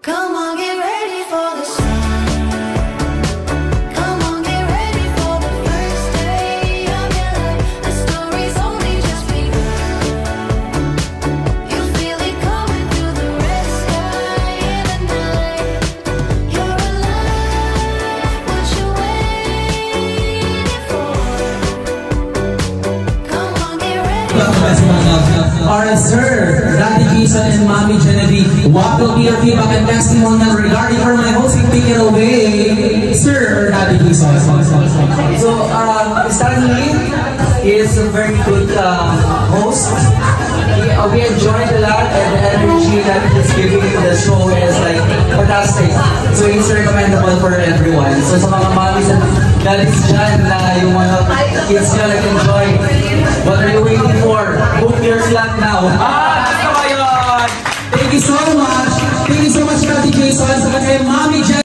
Come on, get ready for the sun. Come on, get ready for the first day of your life. The story's only just begun. You feel it coming through the red sky in the night. You're alive, what you waiting for? Come on, get ready. Alright, sir, Daddy Jason and Mommy Genevieve, what will be your feedback and testimonial regarding for my hosting? Take it away, sir, Daddy Jason. So, Stanley is a very good host. We enjoyed a lot, and the energy that he's giving to the show is like fantastic. So he's recommendable for everyone. So sa mga mommies and daddies dyan na yung mga kids nyo nag-enjoy, what are you waiting for? Book your slot now. Thank you so much. Thank you so much, Daddy Jason. Sa kanya, Mommy Genevieve.